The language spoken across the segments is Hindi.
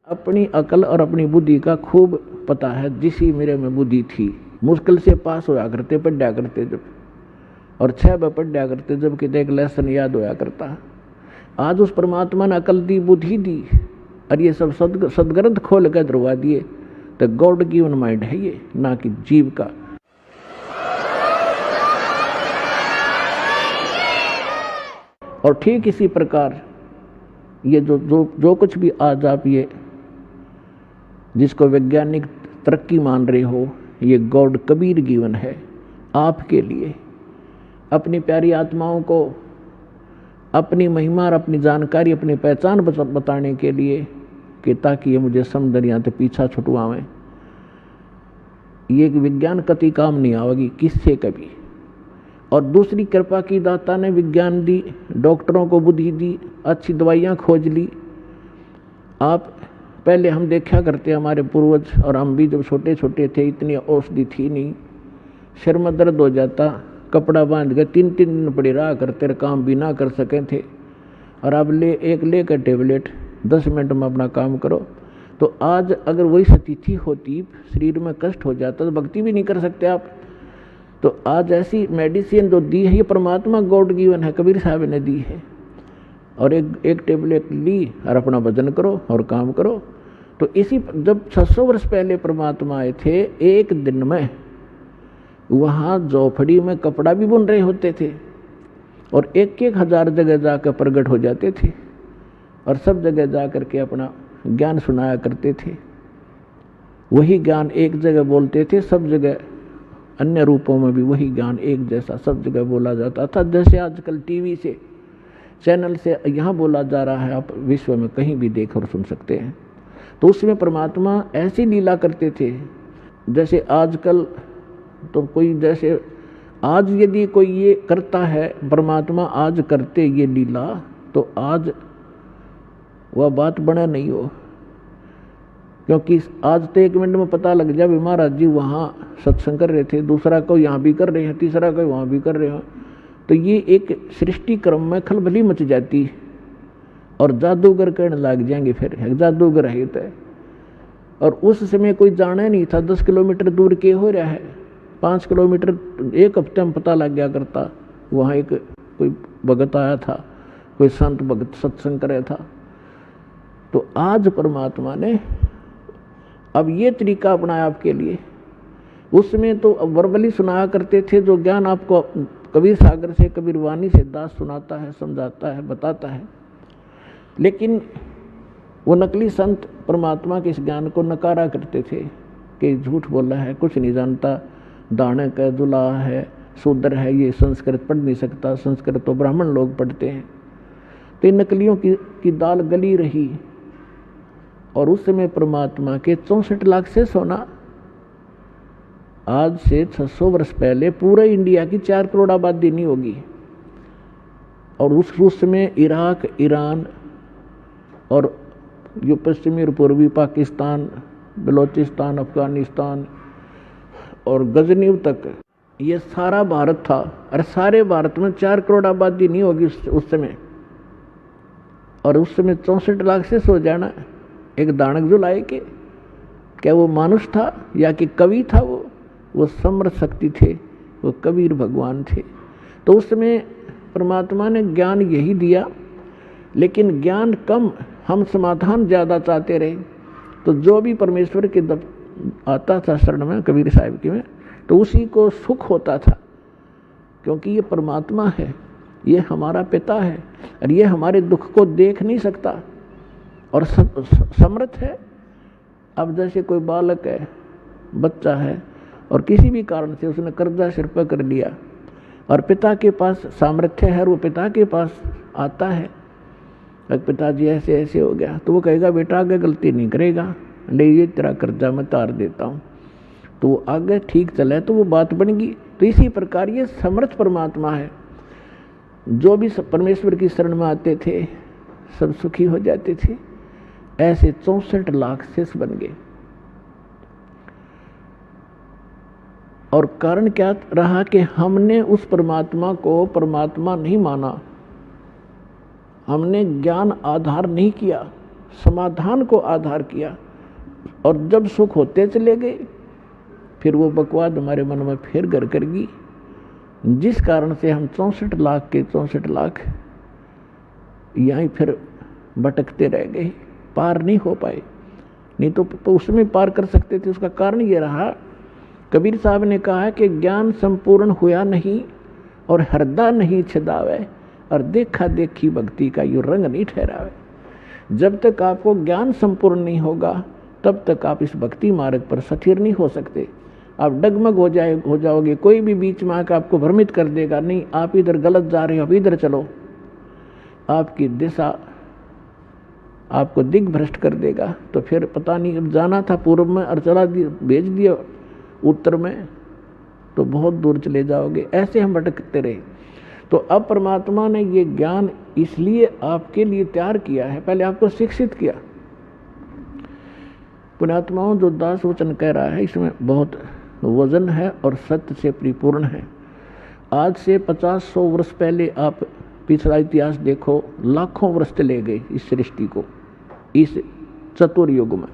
अपनी अकल और अपनी बुद्धि का खूब पता है। जिसी मेरे में बुद्धि थी, मुश्किल से पास होया करते, पढ़ा करते जब, और 6 पढ़ा करते जब कितने एक लेसन याद होया करता। आज उस परमात्मा ने अकल दी, बुद्धि दी, और ये सब सदग्रंथ खोल कर धरवा दिए। तो गॉड गिवन माइंड है ये, ना कि जीव का। और ठीक इसी प्रकार ये जो कुछ भी आज आप ये जिसको वैज्ञानिक तरक्की मान रहे हो, ये गॉड कबीर गिवन है आपके लिए, अपनी प्यारी आत्माओं को अपनी महिमा और अपनी जानकारी, अपनी पहचान बताने के लिए, कि ताकि ये मुझे समदरिया से पीछा छुटवावें। ये विज्ञान कति काम नहीं आवेगी किससे कभी। और दूसरी कृपा की दाता ने विज्ञान दी, डॉक्टरों को बुद्धि दी, अच्छी दवाइयाँ खोज ली। आप पहले हम देखा करते, हमारे पूर्वज और हम भी जब छोटे छोटे थे, इतनी औषधि थी नहीं, सिर में दर्द हो जाता, कपड़ा बांध के 3-3 दिन पड़े रहा करते, काम भी ना कर सके थे। और अब लेकर टेबलेट 10 मिनट में अपना काम करो। तो आज अगर वही स्थिति होती, शरीर में कष्ट हो जाता, तो भक्ति भी नहीं कर सकते आप। तो आज ऐसी मेडिसिन जो दी है, ये परमात्मा गॉड गिवन है, कबीर साहब ने दी है। और एक टेबलेट ली और अपना भजन करो और काम करो। तो इसी जब 600 वर्ष पहले परमात्मा आए थे, एक दिन में वहाँ झोपड़ी में कपड़ा भी बुन रहे होते थे, और 1-1 हजार जगह जाकर प्रकट हो जाते थे, और सब जगह जा करके अपना ज्ञान सुनाया करते थे। वही ज्ञान एक जगह बोलते थे, सब जगह अन्य रूपों में भी वही ज्ञान एक जैसा सब जगह बोला जाता था। जैसे आजकल टीवी से, चैनल से यहाँ बोला जा रहा है, आप विश्व में कहीं भी देख और सुन सकते हैं। तो उसमें परमात्मा ऐसी लीला करते थे। जैसे आजकल तो कोई, जैसे आज यदि कोई ये करता है, परमात्मा आज करते ये लीला, तो आज वह बात बना नहीं हो। क्योंकि आज तो 1 मिनट में पता लग जाए महाराज जी वहाँ सत्संग कर रहे थे, दूसरा को यहाँ भी कर रहे हैं, तीसरा को वहाँ भी कर रहे हैं। तो ये एक सृष्टि क्रम में खलबली मच जाती, और जादूगर कहने लग जाएंगे फिर जादूगर है तो। और उस समय कोई जाना नहीं था 10 किलोमीटर दूर के हो रहा है, 5 किलोमीटर 1 हफ्ते में पता लग गया करता। वहाँ एक कोई भगत आया था, कोई संत भगत सत्संग कर रहा था। तो आज परमात्मा ने अब ये तरीका अपनाया आपके लिए। उसमें तो वर्बली सुनाया करते थे, जो ज्ञान आपको कबीर सागर से, कबीर वाणी से दास सुनाता है, समझाता है, बताता है। लेकिन वो नकली संत परमात्मा के इस ज्ञान को नकारा करते थे कि झूठ बोला है, कुछ नहीं जानता, दानक है, दुल्हा है, शूद्र है, ये संस्कृत पढ़ नहीं सकता, संस्कृत तो ब्राह्मण लोग पढ़ते हैं। तो इन नकलियों की दाल गली रही। और उस समय परमात्मा के 64 लाख से सोना, आज से 600 वर्ष पहले पूरे इंडिया की 4 करोड़ आबादी नहीं होगी। और उस समय इराक, ईरान और जो पश्चिमी और पूर्वी पाकिस्तान, बलोचिस्तान, अफगानिस्तान और गजनीव तक, ये सारा भारत था। और सारे भारत में 4 करोड़ आबादी नहीं होगी उस समय। और उस समय 64 लाख से सो जाना एक दानक जो लाए के, क्या वो मानुष था या कि कवि था? वो समर्थ शक्ति थे, वो कबीर भगवान थे। तो उस समय परमात्मा ने ज्ञान यही दिया, लेकिन ज्ञान कम, हम समाधान ज़्यादा चाहते रहे। तो जो भी परमेश्वर के आता था शरण में, कबीर साहिब के में, तो उसी को सुख होता था, क्योंकि ये परमात्मा है, ये हमारा पिता है, और ये हमारे दुख को देख नहीं सकता और समर्थ है। अब जैसे कोई बालक है, बच्चा है, और किसी भी कारण से उसने कर्जा सिर पर कर लिया, और पिता के पास सामर्थ्य है, और वो पिता के पास आता है, पिताजी ऐसे ऐसे हो गया, तो वो कहेगा बेटा आगे गलती नहीं करेगा, ले ये तेरा कर्जा मैं तार देता हूँ। तो वो आगे ठीक चला तो वो बात बनेगी। तो इसी प्रकार ये समर्थ परमात्मा है। जो भी परमेश्वर की शरण में आते थे सब सुखी हो जाते थे। ऐसे 64 लाख शिष्य बन गए। और कारण क्या रहा कि हमने उस परमात्मा को परमात्मा नहीं माना, हमने ज्ञान आधार नहीं किया, समाधान को आधार किया, और जब सुख होते चले गए फिर वो बकवाद हमारे मन में फिर घर कर गई, जिस कारण से हम 64 लाख के 64 लाख यहीं फिर भटकते रह गए, पार नहीं हो पाए। नहीं तो उसमें पार कर सकते थे। उसका कारण ये रहा, कबीर साहब ने कहा है कि ज्ञान संपूर्ण हुआ नहीं और हृदय नहीं छिदावे, और देखा देखी भक्ति का यो रंग नहीं ठहरावे। जब तक आपको ज्ञान संपूर्ण नहीं होगा तब तक आप इस भक्ति मार्ग पर स्थिर नहीं हो सकते। आप डगमग हो जाओगे। कोई भी बीच में आकर आपको भ्रमित कर देगा, नहीं आप इधर गलत जा रहे हो, अब इधर चलो, आपकी दिशा आपको दिग्भ्रष्ट कर देगा। तो फिर पता नहीं, अब जाना था पूर्व में और चला दिया, भेज दिया उत्तर में, तो बहुत दूर चले जाओगे। ऐसे हम भटकते रहे। तो अब परमात्मा ने ये ज्ञान इसलिए आपके लिए तैयार किया है, पहले आपको शिक्षित किया। पुण्यात्माओं, जो दास वचन कह रहा है इसमें बहुत वजन है और सत्य से परिपूर्ण है। आज से 50-100 वर्ष पहले आप पिछला इतिहास देखो, लाखों वर्ष चले गए इस सृष्टि को, इस चतुर्युग में।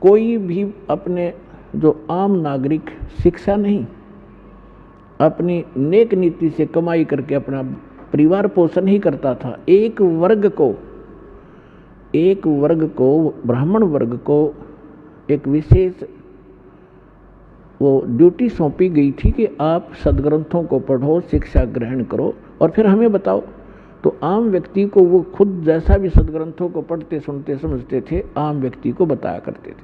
कोई भी अपने जो आम नागरिक शिक्षा नहीं, अपनी नेक नीति से कमाई करके अपना परिवार पोषण ही करता था। एक वर्ग को ब्राह्मण वर्ग को एक विशेष वो ड्यूटी सौंपी गई थी कि आप सदग्रंथों को पढ़ो, शिक्षा ग्रहण करो और फिर हमें बताओ। तो आम व्यक्ति को वो खुद जैसा भी सदग्रंथों को पढ़ते सुनते समझते थे, आम व्यक्ति को बताया करते थे।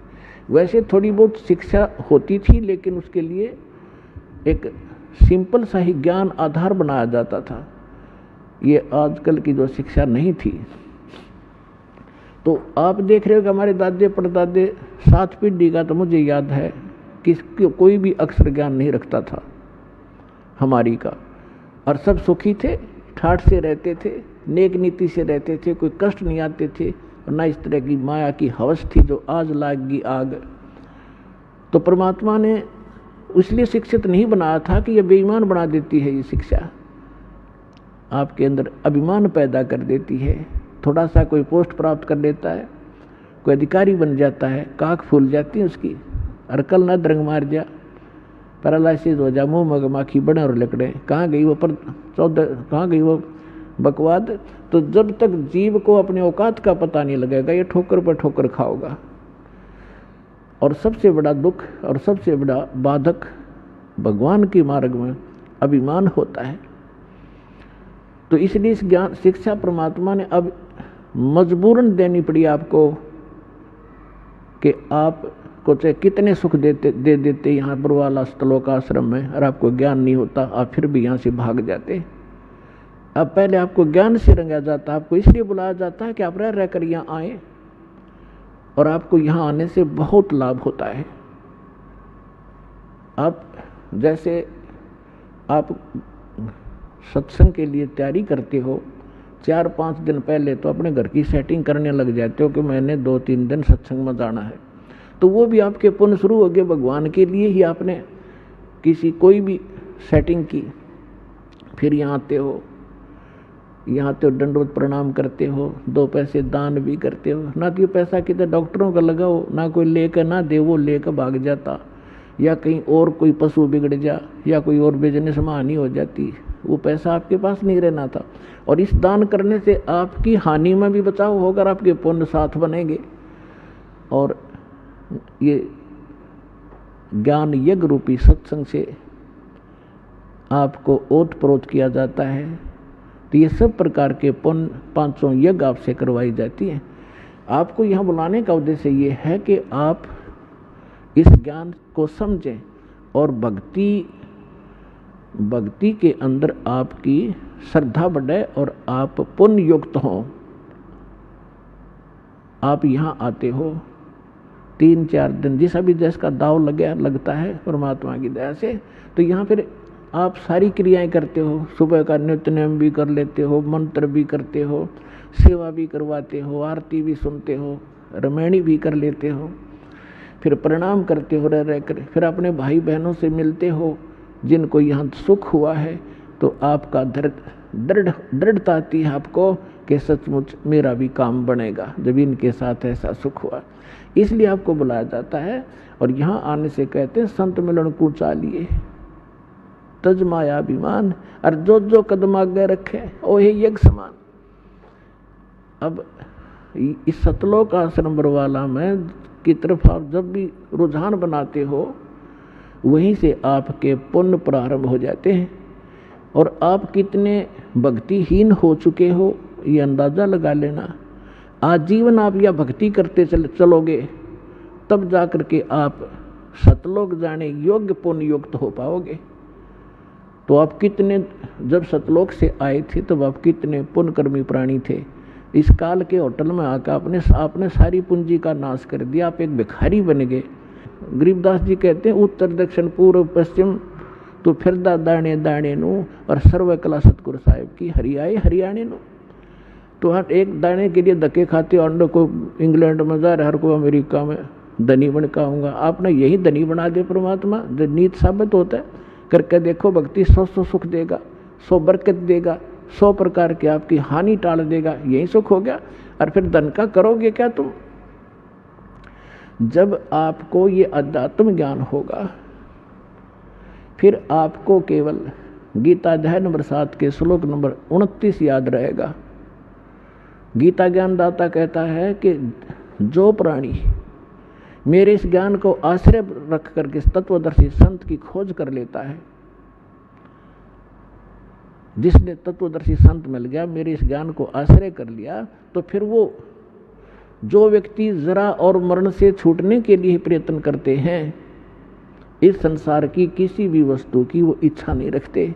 वैसे थोड़ी बहुत शिक्षा होती थी, लेकिन उसके लिए एक सिंपल सा ही ज्ञान आधार बनाया जाता था। ये आजकल की जो शिक्षा नहीं थी। तो आप देख रहे हो कि हमारे दादे परदादे 7 पीढ़ी का, तो मुझे याद है कि कोई भी अक्षर ज्ञान नहीं रखता था हमारी का, और सब सुखी थे, ठाठ से रहते थे, नेक नीति से रहते थे, कोई कष्ट नहीं आते थे, और ना इस तरह की माया की हवस थी जो आज लागी आग। तो परमात्मा ने इसलिए शिक्षित नहीं बनाया था कि यह बेईमान बना देती है। ये शिक्षा आपके अंदर अभिमान पैदा कर देती है। थोड़ा सा कोई पोस्ट प्राप्त कर लेता है, कोई अधिकारी बन जाता है, काख फूल जाती है उसकी, अरकल न द्रंग मार जा, पैरालाइसिस हो जा, मुंह मगमाखी बड़े और लकड़े, कहाँ गई वो बकवाद। तो जब तक जीव को अपने औकात का पता नहीं लगेगा, ये ठोकर पर ठोकर खाओगा। और सबसे बड़ा दुख और सबसे बड़ा बाधक भगवान के मार्ग में अभिमान होता है। तो इसलिए इस ज्ञान शिक्षा परमात्मा ने अब मजबूरन देनी पड़ी आपको, कि आपको चाहे कितने सुख दे देते यहाँ बरवाला स्थलों का आश्रम में, और आपको ज्ञान नहीं होता, आप फिर भी यहाँ से भाग जाते। अब पहले आपको ज्ञान से रंगा जाता, आपको इसलिए बुलाया जाता है कि आप रह कर यहाँ आए, और आपको यहाँ आने से बहुत लाभ होता है। आप जैसे आप सत्संग के लिए तैयारी करते हो, 4-5 दिन पहले तो अपने घर की सेटिंग करने लग जाते हो कि मैंने 2-3 दिन सत्संग में जाना है। तो वो भी आपके पुण्य शुरू हो गए, भगवान के लिए ही आपने किसी कोई भी सेटिंग की। फिर यहाँ आते हो, दंडवत प्रणाम करते हो, 2 पैसे दान भी करते हो। ना तो ये पैसा कितने डॉक्टरों का लगाओ, ना कोई लेकर ना दे, वो लेकर भाग जाता, या कहीं और कोई पशु बिगड़ जा, या कोई और बिजनेस में हानि हो जाती, वो पैसा आपके पास नहीं रहना था। और इस दान करने से आपकी हानि में भी बचाव होकर आपके पुण्य साथ बनेंगे। और ये ज्ञान यज्ञ रूपी सत्संग से आपको ओत प्रोत किया जाता है। तो ये सब प्रकार के पुण्य 500 यज्ञ आपसे करवाई जाती है। आपको यहाँ बुलाने का उद्देश्य ये है कि आप इस ज्ञान को समझें और भक्ति के अंदर आपकी श्रद्धा बढ़े और आप पुण्य युक्त हों। आप यहाँ आते हो 3-4 दिन, जिस अभी जैस का दाव लगता है परमात्मा की दया से, तो यहाँ फिर आप सारी क्रियाएं करते हो। सुबह का नित्य नियम भी कर लेते हो, मंत्र भी करते हो, सेवा भी करवाते हो, आरती भी सुनते हो, रमैणी भी कर लेते हो, फिर प्रणाम करते हो रह कर, फिर अपने भाई बहनों से मिलते हो जिनको यहाँ सुख हुआ है, तो आपका दृढ़ता आती है आपको कि सचमुच मेरा भी काम बनेगा जब इनके साथ ऐसा सुख हुआ। इसलिए आपको बुलाया जाता है। और यहाँ आने से कहते हैं संत मिलन को चालिए तज माया अभिमान, और जो कदम आगे रखे ओहे यज्ञ समान। अब इस सतलोक आश्रम बरवाला में की तरफ आप जब भी रुझान बनाते हो वहीं से आपके पुण्य प्रारंभ हो जाते हैं। और आप कितने भक्तिहीन हो चुके हो ये अंदाज़ा लगा लेना। आजीवन आप यह भक्ति करते चलोगे तब जाकर के आप सतलोक जाने योग्य पुण्य युक्त हो पाओगे। तो आप कितने जब सतलोक से आए थे तब आप कितने पुण्यकर्मी प्राणी थे। इस काल के होटल में आकर आपने सारी पूंजी का नाश कर दिया, आप एक भिखारी बन गए। गरीबदास जी कहते हैं उत्तर दक्षिण पूर्व पश्चिम तो फिरदा दाणे दाणे नू, और सर्व कला सतगुरु साहिब की हरियाए हरियाणे नू। तो हर एक दाने के लिए धक्के खाते, और को इंग्लैंड में जा रहा, हर को अमेरिका में धनी बन का आऊँगा। आपने यही धनी बना दे परमात्मा, जो नीत साबित होता है। करके देखो भक्ति 100 सुख देगा, 100 बरकत देगा, 100 प्रकार की आपकी हानि टाल देगा, यही सुख हो गया। और फिर धन का करोगे क्या तुम? जब आपको ये अध्यात्म ज्ञान होगा फिर आपको केवल गीता अध्याय नंबर 7 के श्लोक नंबर 29 याद रहेगा। गीता ज्ञानदाता कहता है कि जो प्राणी मेरे इस ज्ञान को आश्रय रख करके तत्वदर्शी संत की खोज कर लेता है, जिसने तत्वदर्शी संत मिल गया, मेरे इस ज्ञान को आश्रय कर लिया, तो फिर वो जो व्यक्ति जरा और मरण से छूटने के लिए प्रयत्न करते हैं, इस संसार की किसी भी वस्तु की वो इच्छा नहीं रखते।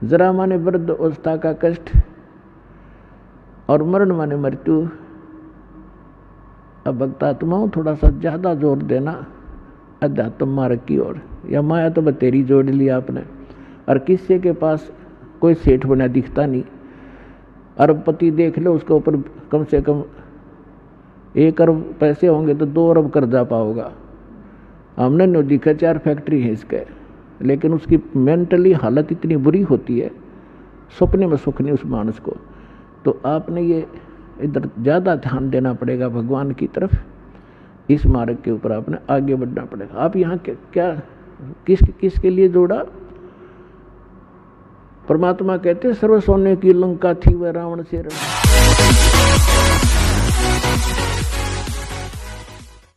जरा माने वृद्ध अवस्था का कष्ट और मरण माने मृत्यु। अब भक्तात्माओं थोड़ा सा ज्यादा जोर देना अध्यात्म मार्ग की ओर। या माया तो बतेरी जोड़ लिया आपने, और किसी के पास कोई सेठ बना दिखता नहीं। अरबपति देख लो, उसके ऊपर कम से कम 1 अरब पैसे होंगे तो 2 अरब कर्जा पाओगा। हमने नो दिखा 4 फैक्ट्री है इसके, लेकिन उसकी मेंटली हालत इतनी बुरी होती है, सपने में सुख नहीं उस मानस को। तो आपने ये इधर ज़्यादा ध्यान देना पड़ेगा भगवान की तरफ। इस मार्ग के ऊपर आपने आगे बढ़ना पड़ेगा। आप यहाँ क्या किसके लिए जोड़ा? परमात्मा कहते हैं सर्व सोने की लंका थी वह रावण से